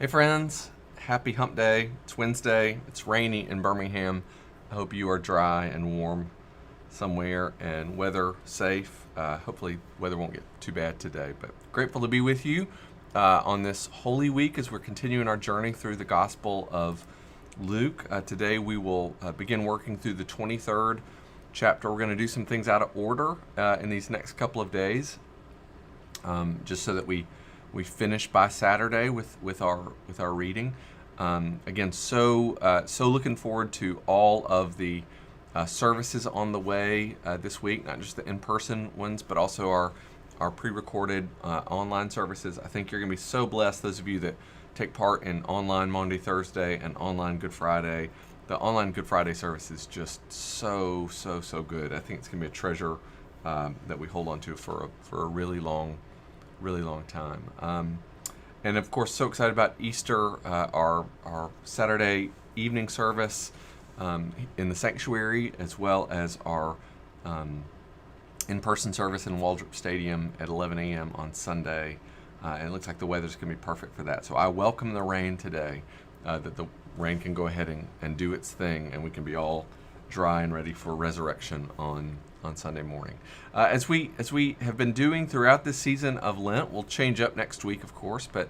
Hey friends, happy hump day. It's Wednesday, it's rainy in Birmingham. I hope you are dry and warm somewhere and weather safe. Hopefully weather won't get too bad today, but grateful to be with you on this Holy Week as we're continuing our journey through the Gospel of Luke. Today we will begin working through the 23rd chapter. We're going to do some things out of order in these next couple of days, just so that we finish by Saturday with our reading. Again, so looking forward to all of the services on the way this week, not just the in-person ones, but also our pre-recorded online services. I think you're going to be so blessed, those of you that take part in online Maundy Thursday and online Good Friday. The online Good Friday service is just so good. I think it's going to be a treasure that we hold on to for a really long time. And of course, so excited about Easter, our Saturday evening service in the sanctuary, as well as our in-person service in Waldrop Stadium at 11 a.m. on Sunday. And it looks like the weather's going to be perfect for that. So I welcome the rain today, that the rain can go ahead and do its thing, and we can be all dry and ready for resurrection on Sunday morning. As we have been doing throughout this season of Lent, we'll change up next week, of course, but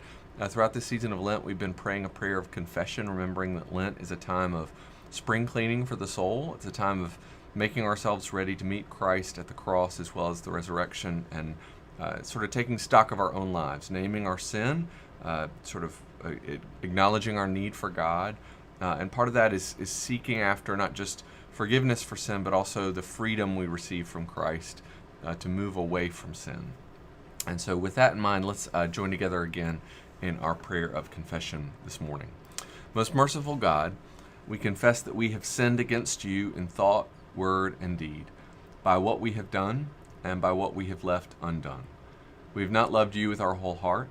throughout this season of Lent, we've been praying a prayer of confession, remembering that Lent is a time of spring cleaning for the soul. It's a time of making ourselves ready to meet Christ at the cross as well as the resurrection, and sort of taking stock of our own lives, naming our sin, acknowledging our need for God. And part of that is seeking after not just forgiveness for sin, but also the freedom we receive from Christ to move away from sin. And so with that in mind, let's join together again in our prayer of confession this morning. Most merciful God, we confess that we have sinned against you in thought, word, and deed, by what we have done and by what we have left undone. We have not loved you with our whole heart.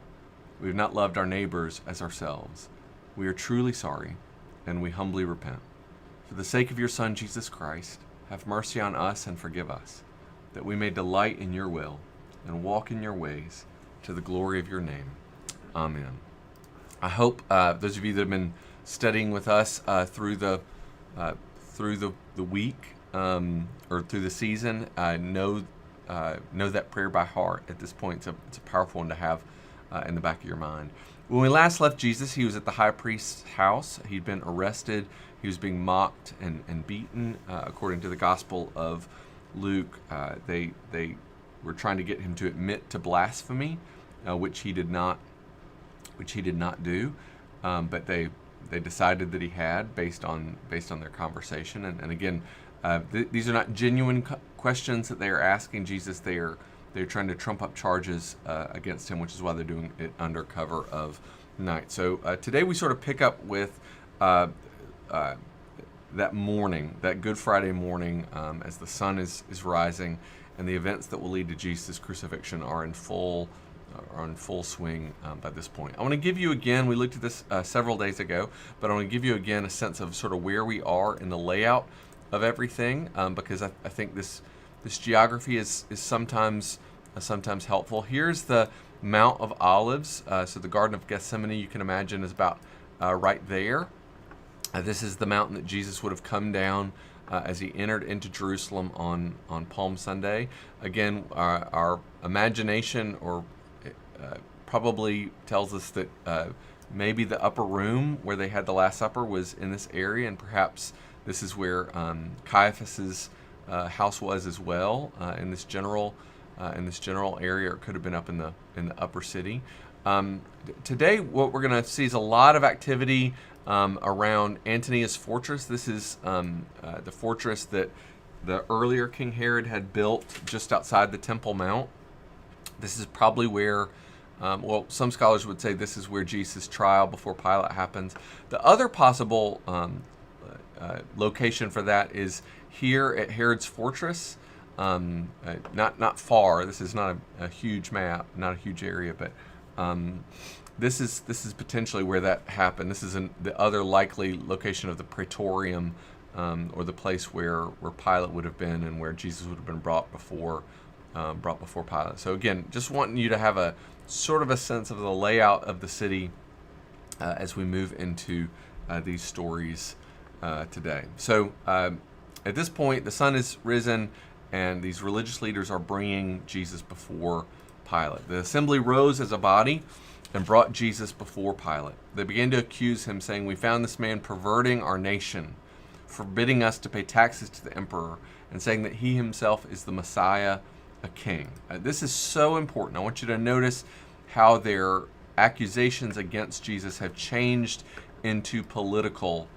We have not loved our neighbors as ourselves. We are truly sorry, and we humbly repent. For the sake of your Son, Jesus Christ, have mercy on us and forgive us, that we may delight in your will and walk in your ways to the glory of your name. Amen. I hope those of you that have been studying with us through the week or through the season know that prayer by heart at this point. It's a powerful one to have in the back of your mind. When we last left Jesus, he was at the high priest's house. He'd been arrested. He was being mocked and beaten. According to the Gospel of Luke, they were trying to get him to admit to blasphemy, which he did not do. But they decided that he had based on their conversation. And again, these are not genuine questions that they are asking Jesus. They're trying to trump up charges against him, which is why they're doing it under cover of night. So today we sort of pick up with that morning, that Good Friday morning, as the sun is rising, and the events that will lead to Jesus' crucifixion are in full swing by this point. I want to give you again, we looked at this several days ago, but I want to give you again a sense of sort of where we are in the layout of everything, because I think this geography is sometimes helpful. Here's the Mount of Olives. So the Garden of Gethsemane, you can imagine, is about right there. This is the mountain that Jesus would have come down as he entered into Jerusalem on Palm Sunday. Again, our imagination probably tells us that maybe the upper room where they had the Last Supper was in this area, and perhaps this is where Caiaphas's house was as well, in this general area, or it could have been up in the upper city. Today, what we're going to see is a lot of activity around Antonia's fortress. This is the fortress that the earlier King Herod had built just outside the Temple Mount. This is probably where, some scholars would say this is where Jesus' trial before Pilate happens. The other possible location for that is here at Herod's fortress, not far. This is not a huge map, not a huge area, but this is potentially where that happened. This is the other likely location of the Praetorium, or the place where Pilate would have been and where Jesus would have been brought before Pilate. So again, just wanting you to have a sort of a sense of the layout of the city as we move into these stories today. So at this point, the sun is risen, and these religious leaders are bringing Jesus before Pilate. The assembly rose as a body and brought Jesus before Pilate. They began to accuse him, saying, "We found this man perverting our nation, forbidding us to pay taxes to the emperor, and saying that he himself is the Messiah, a king." This is so important. I want you to notice how their accusations against Jesus have changed into political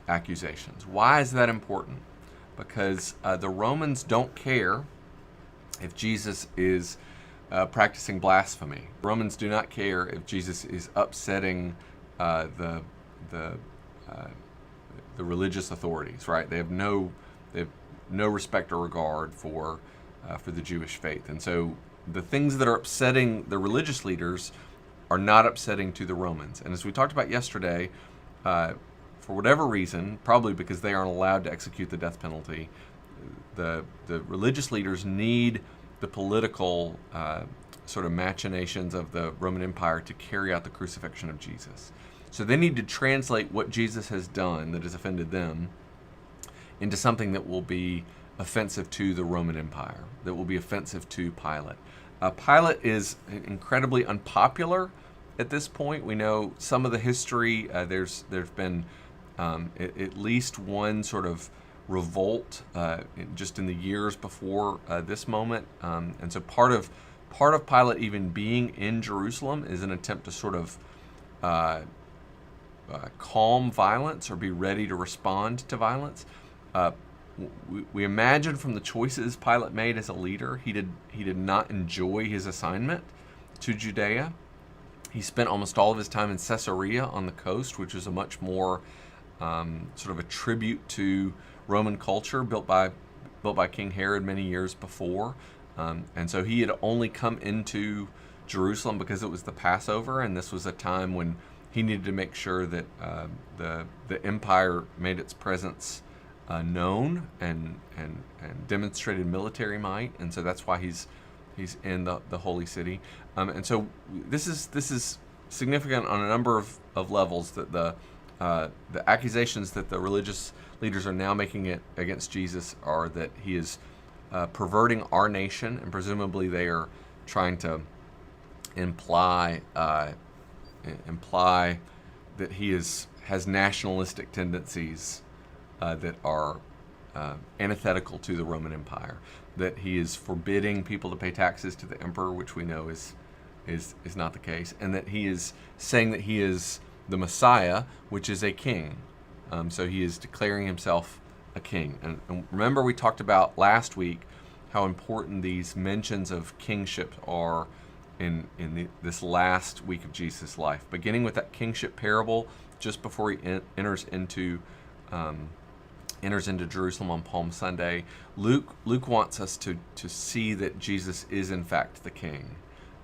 accusations. Why is that important? Because the Romans don't care if Jesus is practicing blasphemy. Romans do not care if Jesus is upsetting the religious authorities. Right? They have no respect or regard for the Jewish faith, and so the things that are upsetting the religious leaders are not upsetting to the Romans. And as we talked about yesterday, for whatever reason, probably because they aren't allowed to execute the death penalty, the religious leaders need the political sort of machinations of the Roman Empire to carry out the crucifixion of Jesus. So they need to translate what Jesus has done that has offended them into something that will be offensive to the Roman Empire, that will be offensive to Pilate. Pilate is incredibly unpopular at this point. We know some of the history. There's been at least one sort of revolt just in the years before this moment, and so part of Pilate even being in Jerusalem is an attempt to sort of calm violence or be ready to respond to violence. We imagine from the choices Pilate made as a leader, he did not enjoy his assignment to Judea. He spent almost all of his time in Caesarea on the coast, which was a much more sort of a tribute to Roman culture built by King Herod many years before. And so he had only come into Jerusalem because it was the Passover, and this was a time when he needed to make sure that the empire made its presence known and demonstrated military might, and so that's why he's in the holy city. And so this is significant on a number of levels, that the accusations that the religious leaders are now making it against Jesus are that he is perverting our nation, and presumably they are trying to imply that he has nationalistic tendencies that are antithetical to the Roman Empire, that he is forbidding people to pay taxes to the emperor, which we know is not the case, and that he is saying that he is the Messiah, which is a king. So he is declaring himself a king. And remember, we talked about last week how important these mentions of kingship are in this last week of Jesus' life, beginning with that kingship parable just before he enters into Jerusalem on Palm Sunday. Luke wants us to see that Jesus is in fact the king,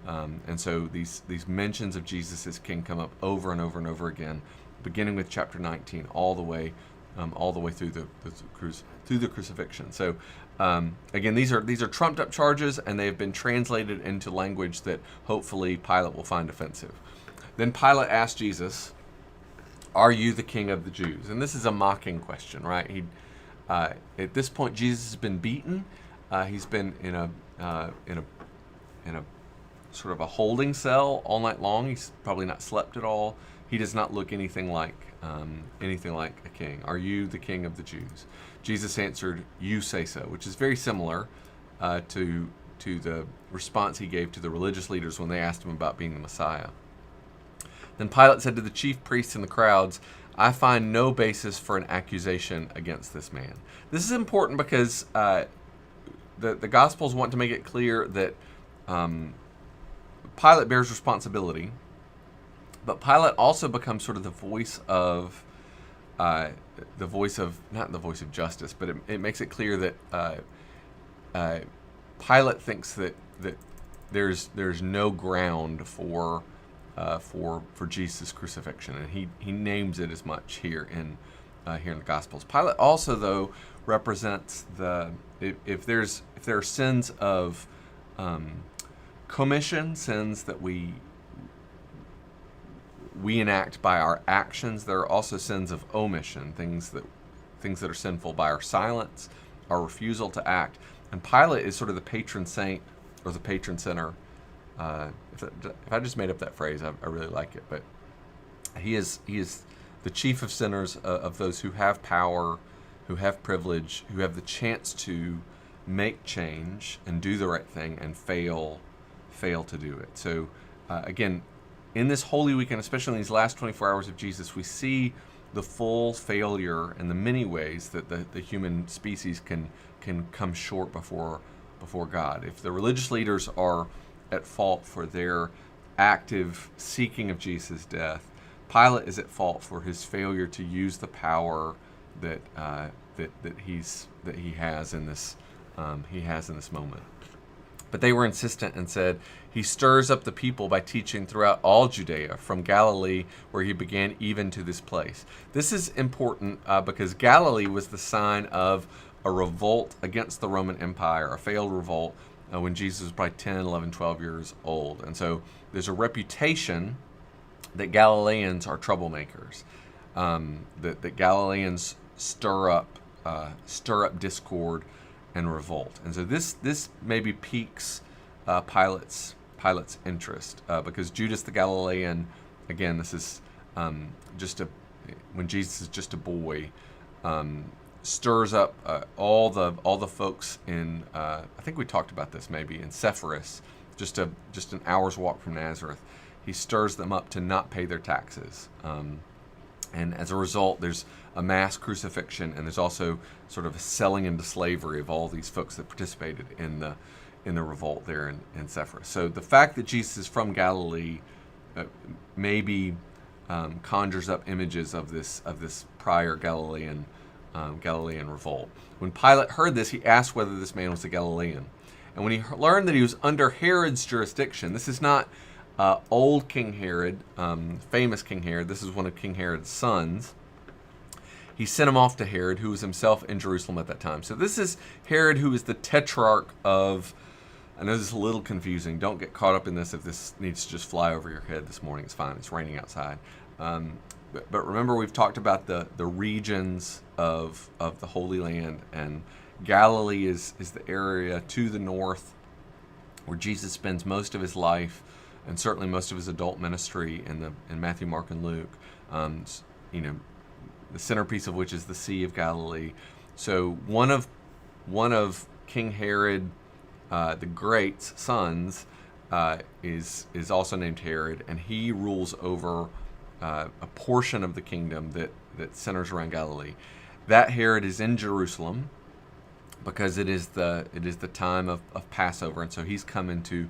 and so these mentions of Jesus as king come up over and over and over again, beginning with chapter 19 all the way through the crucifixion. So again, these are trumped up charges, and they have been translated into language that hopefully Pilate will find offensive. Then Pilate asked Jesus, "Are you the king of the Jews?" And this is a mocking question, right? At this point, Jesus has been beaten. He's been in a sort of a holding cell all night long. He's probably not slept at all. He does not look anything like a king. "Are you the king of the Jews?" Jesus answered, "You say so," which is very similar to the response he gave to the religious leaders when they asked him about being the Messiah. Then Pilate said to the chief priests and the crowds, "I find no basis for an accusation against this man." This is important because the Gospels want to make it clear that Pilate bears responsibility, but Pilate also becomes sort of the voice of not the voice of justice, but it makes it clear that Pilate thinks that there's no ground for Jesus' crucifixion, and he names it as much here in the Gospels. Pilate also, though, represents if there are sins of we enact by our actions. There are also sins of omission, things that are sinful by our silence, our refusal to act. And Pilate is sort of the patron saint or the patron sinner. If I just made up that phrase, I really like it. But he is the chief of sinners, of those who have power, who have privilege, who have the chance to make change and do the right thing and fail to do it. So again, in this Holy Weekend, especially in these last 24 hours of Jesus, we see the full failure and the many ways that the human species can come short before God. If the religious leaders are at fault for their active seeking of Jesus' death, Pilate is at fault for his failure to use the power that he has in this moment. But they were insistent and said, he stirs up the people by teaching throughout all Judea, from Galilee, where he began, even to this place. This is important because Galilee was the sign of a revolt against the Roman Empire, a failed revolt, when Jesus was probably 10, 11, 12 years old. And so there's a reputation that Galileans are troublemakers, that Galileans stir up discord and revolt. And so this maybe piques Pilate's interest, because Judas the Galilean, again, this is when Jesus is just a boy, stirs up all the folks in I think we talked about this maybe in Sepphoris, just an hour's walk from Nazareth. He stirs them up to not pay their taxes. And as a result, there's a mass crucifixion, and there's also sort of a selling into slavery of all these folks that participated in the revolt there in Sepphoris. So the fact that Jesus is from Galilee maybe conjures up images of this prior Galilean revolt. When Pilate heard this, he asked whether this man was a Galilean. And when he learned that he was under Herod's jurisdiction, this is not old King Herod, famous King Herod. This is one of King Herod's sons. He sent him off to Herod, who was himself in Jerusalem at that time. So this is Herod, who is the tetrarch of, I know this is a little confusing. Don't get caught up in this if this needs to just fly over your head this morning. It's fine. It's raining outside. But remember, we've talked about the regions of the Holy Land, and Galilee is the area to the north where Jesus spends most of his life, and certainly most of his adult ministry in Matthew, Mark, and Luke. The centerpiece of which is the Sea of Galilee. So one of King Herod the Great's sons is also named Herod, and he rules over a portion of the kingdom that centers around Galilee. That Herod is in Jerusalem because it is the time of Passover, and so he's come into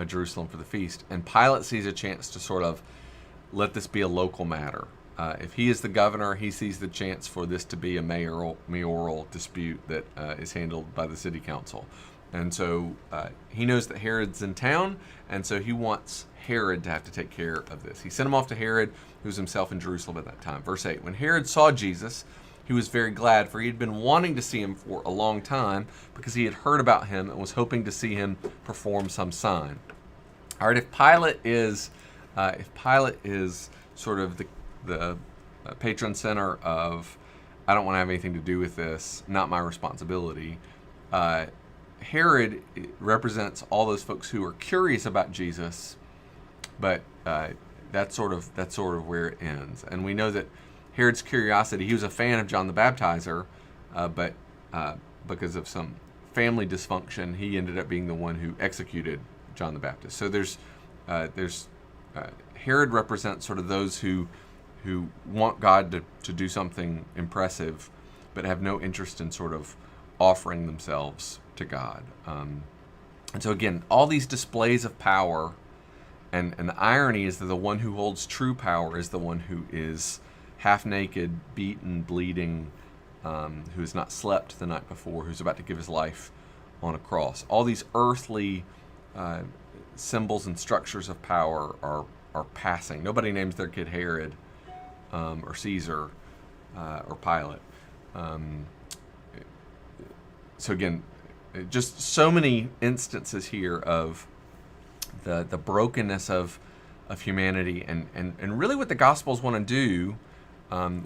Jerusalem for the feast. And Pilate sees a chance to sort of let this be a local matter. If he is the governor, he sees the chance for this to be a mayoral dispute that is handled by the city council. And so he knows that Herod's in town, and so he wants Herod to have to take care of this. He sent him off to Herod, who was himself in Jerusalem at that time. Verse 8, when Herod saw Jesus, he was very glad, for he had been wanting to see him for a long time, because he had heard about him and was hoping to see him perform some sign. All right, if Pilate is sort of the patron center of, I don't want to have anything to do with this, not my responsibility, Herod represents all those folks who are curious about Jesus, but that's sort of where it ends. And we know that Herod's curiosity, he was a fan of John the Baptizer, but because of some family dysfunction, he ended up being the one who executed John the Baptist. So there's Herod represents sort of those who want God to do something impressive, but have no interest in sort of offering themselves to God. And so again, all these displays of power, and the irony is that the one who holds true power is the one who is half naked, beaten, bleeding, who has not slept the night before, who's about to give his life on a cross. All these earthly symbols and structures of power are passing. Nobody names their kid Herod or Caesar or Pilate. So again, just so many instances here of the brokenness of of humanity, and really what the Gospels want to do.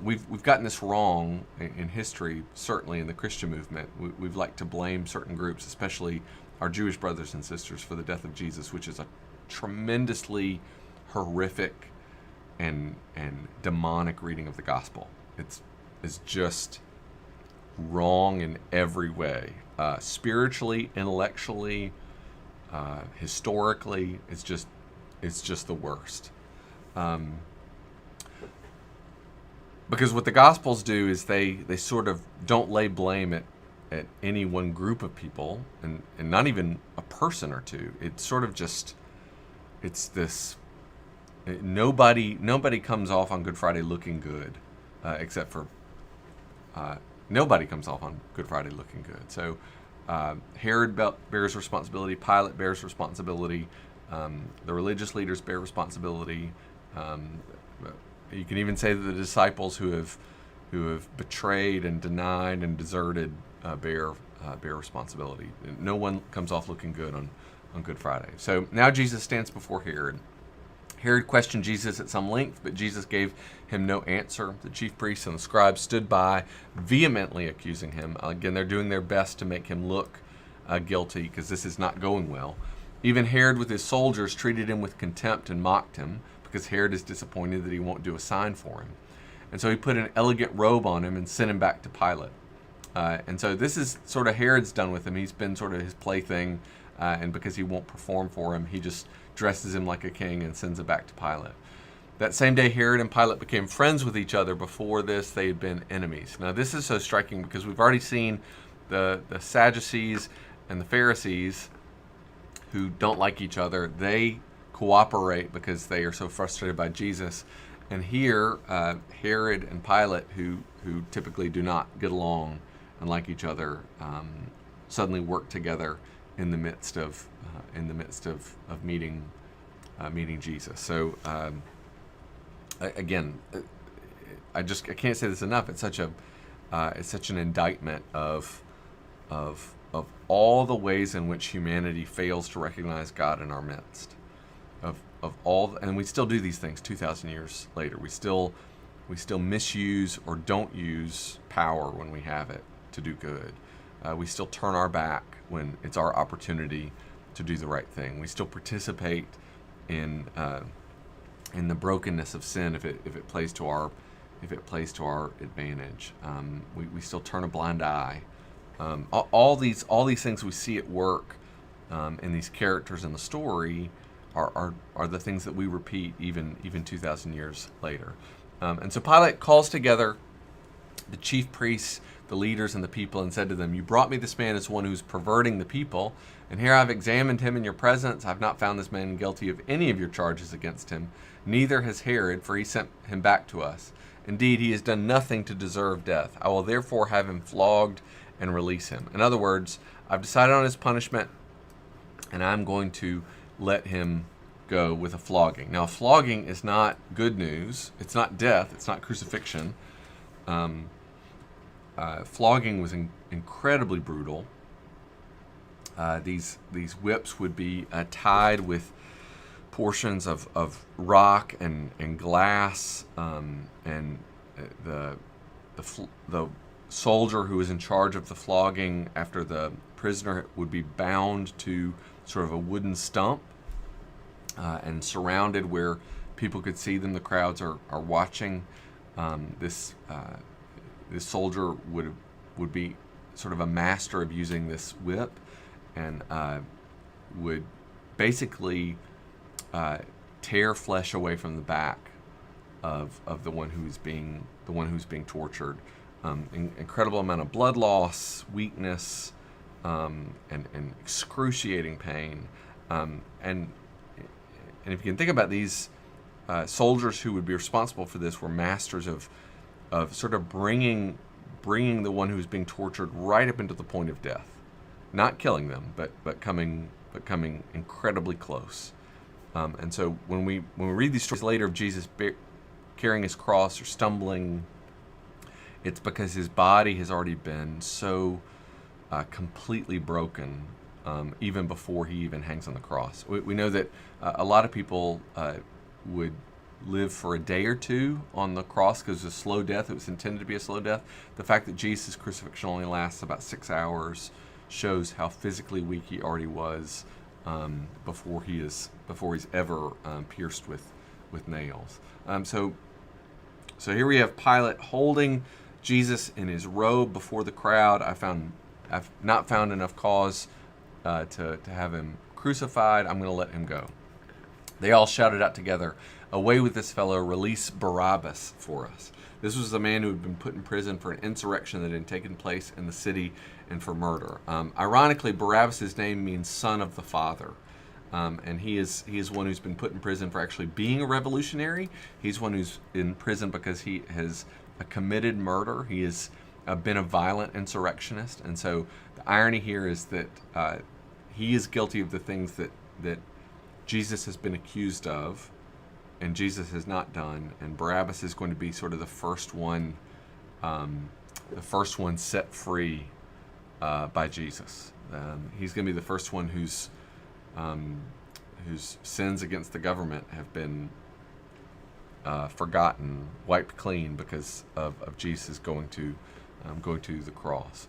We've gotten this wrong in history, certainly in the Christian movement. We've liked to blame certain groups, especially our Jewish brothers and sisters, for the death of Jesus, which is a tremendously horrific and demonic reading of the gospel. It's just wrong in every way, spiritually, intellectually, historically. It's just the worst. Because what the Gospels do is they sort of don't lay blame at any one group of people, and not even a person or two. It's sort of just, it's this, nobody comes off on Good Friday looking good, except for, nobody comes off on Good Friday looking good. So Herod bears responsibility, Pilate bears responsibility, the religious leaders bear responsibility. You can even say that the disciples who have betrayed and denied and deserted bear responsibility. No one comes off looking good on Good Friday. So now Jesus stands before Herod. Herod questioned Jesus at some length, but Jesus gave him no answer. The chief priests and the scribes stood by, vehemently accusing him. Again, they're doing their best to make him look guilty, because this is not going well. Even Herod with his soldiers treated him with contempt and mocked him, because Herod is disappointed that he won't do a sign for him. And so he put an elegant robe on him and sent him back to Pilate. And so this is sort of Herod's done with him. He's been sort of his plaything, and because he won't perform for him, he just dresses him like a king and sends it back to Pilate. That same day, Herod and Pilate became friends with each other. Before this, they had been enemies. Now, this is so striking because we've already seen the Sadducees and the Pharisees, who don't like each other. They cooperate because they are so frustrated by Jesus. And here, Herod and Pilate, who typically do not get along and like each other, suddenly work together in the midst of meeting Jesus. So again, I can't say this enough. It's such an indictment of all the ways in which humanity fails to recognize God in our midst. And we still do these things 2,000 years later. We still misuse or don't use power when we have it to do good. We still turn our back when it's our opportunity to do the right thing. We still participate in the brokenness of sin if it plays to our advantage. We still turn a blind eye. All these things we see at work in these characters in the story are the things that we repeat even 2,000 years later. And so Pilate calls together the chief priests, the leaders, and the people, and said to them, "You brought me this man as one who's perverting the people, and here I've examined him in your presence. I've not found this man guilty of any of your charges against him. Neither has Herod, for he sent him back to us. Indeed, he has done nothing to deserve death. I will therefore have him flogged and release him." In other words, I've decided on his punishment, and I'm going to let him go with a flogging. Now, a flogging is not good news. It's not death. It's not crucifixion. Flogging was incredibly brutal. These whips would be tied with portions of rock and glass, and the soldier who was in charge of the flogging after the prisoner would be bound to sort of a wooden stump and surrounded where people could see them. The crowds are watching. This soldier would be sort of a master of using this whip, and would basically tear flesh away from the back of the one who's being tortured. Incredible amount of blood loss, weakness, and excruciating pain. And if you can think about these soldiers who would be responsible for this, were masters of sort of bringing the one who's being tortured right up into the point of death, not killing them, but coming incredibly close. And so when we read these stories later of Jesus carrying his cross or stumbling, it's because his body has already been so completely broken, even before he even hangs on the cross. We know that a lot of people would live for a day or two on the cross because it was a slow death. It was intended to be a slow death. The fact that Jesus' crucifixion only lasts about 6 hours shows how physically weak he already was before he's ever pierced with nails. So here we have Pilate holding Jesus in his robe before the crowd. I've not found enough cause to have him crucified. I'm going to let him go. They all shouted out together, "Away with this fellow, release Barabbas for us." This was a man who had been put in prison for an insurrection that had taken place in the city and for murder. Ironically, Barabbas' name means son of the father. And he is one who's been put in prison for actually being a revolutionary. He's one who's in prison because he has committed murder. He has been a violent insurrectionist. And so the irony here is that he is guilty of the things that Jesus has been accused of, and Jesus has not done. And Barabbas is going to be sort of the first one set free by Jesus. He's going to be the first one whose sins against the government have been forgotten, wiped clean because of Jesus going to the cross.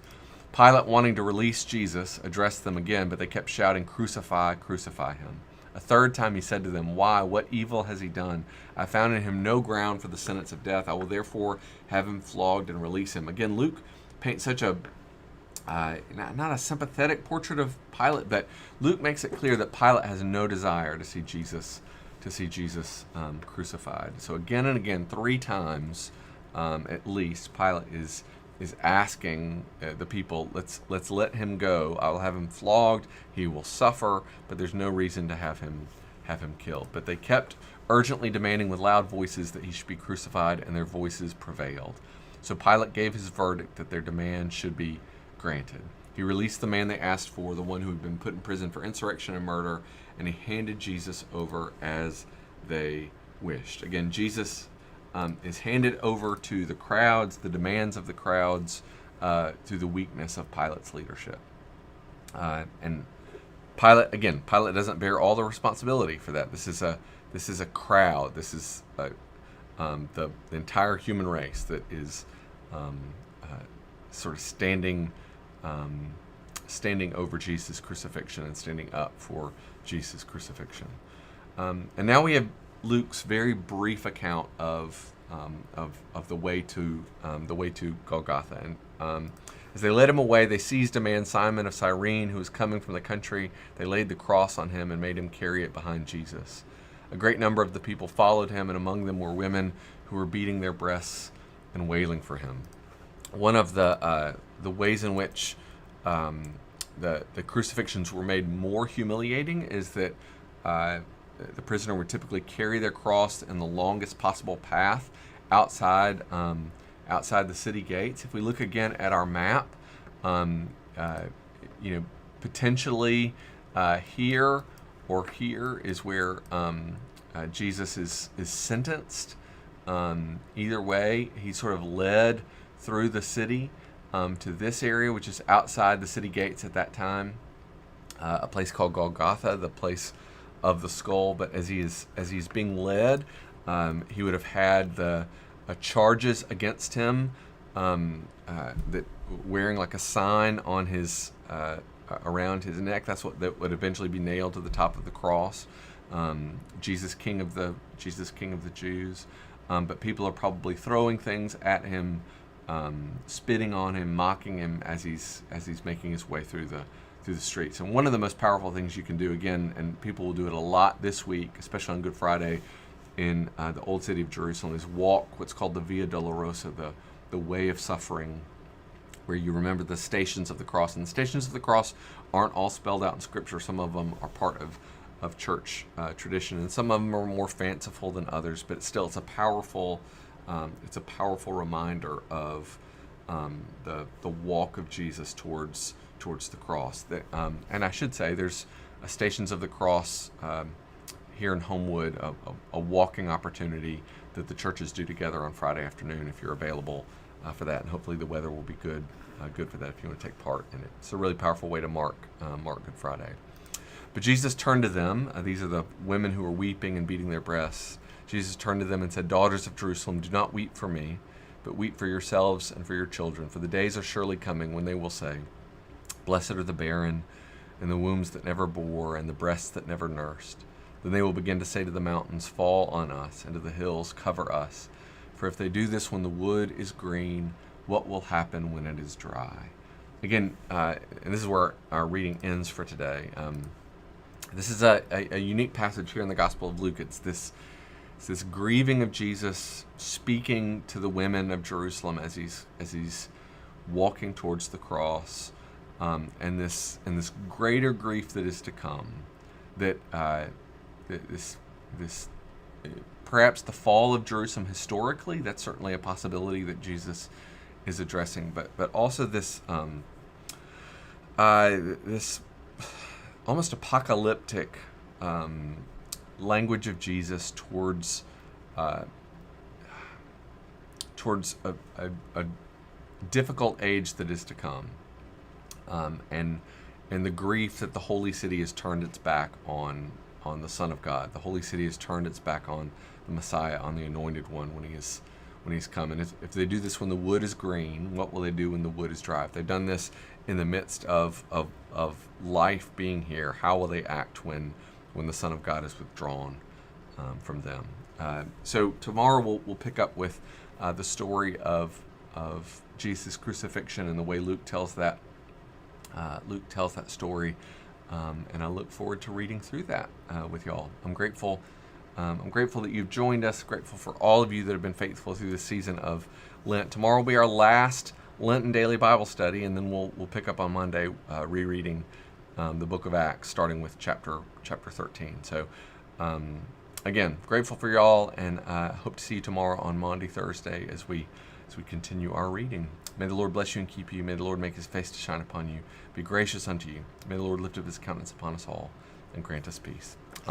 Pilate, wanting to release Jesus, addressed them again, but they kept shouting, "Crucify, crucify him." A third time he said to them, "Why? What evil has he done? I found in him no ground for the sentence of death. I will therefore have him flogged and release him." Again, Luke paints such a not a sympathetic portrait of Pilate, but Luke makes it clear that Pilate has no desire to see Jesus crucified. So again and again, 3 times at least, Pilate is asking the people, let's let him go. I will have him flogged. He will suffer, but there's no reason to have him killed. But they kept urgently demanding with loud voices that he should be crucified, and their voices prevailed. So Pilate gave his verdict that their demand should be granted. He released the man they asked for, the one who had been put in prison for insurrection and murder, and he handed Jesus over as they wished. Again, Jesus is handed over to the crowds, the demands of the crowds, through the weakness of Pilate's leadership. And Pilate doesn't bear all the responsibility for that. This is a crowd. This is the entire human race that is sort of standing over Jesus' crucifixion and standing up for Jesus' crucifixion. And now we have Luke's very brief account of the way to Golgotha. And as they led him away, they seized a man, Simon of Cyrene, who was coming from the country. They laid the cross on him and made him carry it behind Jesus. A great number of the people followed him, and among them were women who were beating their breasts and wailing for him. One of the ways in which the crucifixions were made more humiliating is that the prisoner would typically carry their cross in the longest possible path outside the city gates. If we look again at our map, potentially here or here is where Jesus is sentenced. Either way, he's sort of led through the city to this area, which is outside the city gates at that time, a place called Golgotha, the place of the skull. But as he's being led, he would have had the charges against him, that wearing like a sign on his around his neck. That would eventually be nailed to the top of the cross. Jesus, King of the Jews. But people are probably throwing things at him, spitting on him, mocking him as he's making his way through the streets. And one of the most powerful things you can do, again, and people will do it a lot this week, especially on Good Friday, in the old city of Jerusalem, is walk what's called the Via Dolorosa, the way of suffering, where you remember the stations of the cross. And the stations of the cross aren't all spelled out in Scripture. Some of them are part of church tradition, and some of them are more fanciful than others. But still, it's a powerful reminder of the walk of Jesus towards the cross. And I should say, there's Stations of the Cross here in Homewood, a walking opportunity that the churches do together on Friday afternoon if you're available for that. And hopefully the weather will be good for that if you want to take part in it. It's a really powerful way to mark Good Friday. But Jesus turned to them. These are the women who were weeping and beating their breasts. Jesus turned to them and said, "Daughters of Jerusalem, do not weep for me, but weep for yourselves and for your children. For the days are surely coming when they will say, 'Blessed are the barren, and the wombs that never bore, and the breasts that never nursed.' Then they will begin to say to the mountains, 'Fall on us,' and to the hills, 'Cover us.' For if they do this when the wood is green, what will happen when it is dry?" Again, and this is where our reading ends for today. This is a unique passage here in the Gospel of Luke. It's this grieving of Jesus speaking to the women of Jerusalem as he's walking towards the cross, and this greater grief that is to come. That this perhaps the fall of Jerusalem historically, that's certainly a possibility that Jesus is addressing, but also this this almost apocalyptic language of Jesus towards a difficult age that is to come, and the grief that the holy city has turned its back on the Son of God. The holy city has turned its back on the Messiah, on the Anointed One when he's come. And if they do this when the wood is green, what will they do when the wood is dry? If they've done this in the midst of life being here, how will they act when the Son of God is withdrawn from them? So tomorrow we'll pick up with the story of Jesus' crucifixion and the way Luke tells that story, and I look forward to reading through that with y'all. I'm grateful that you've joined us. Grateful for all of you that have been faithful through this season of Lent. Tomorrow will be our last Lenten daily Bible study, and then we'll pick up on Monday rereading the book of Acts, starting with chapter 13. So again, grateful for y'all, and hope to see you tomorrow on Maundy Thursday as we continue our reading. May the Lord bless you and keep you. May the Lord make his face to shine upon you, be gracious unto you. May the Lord lift up his countenance upon us all and grant us peace.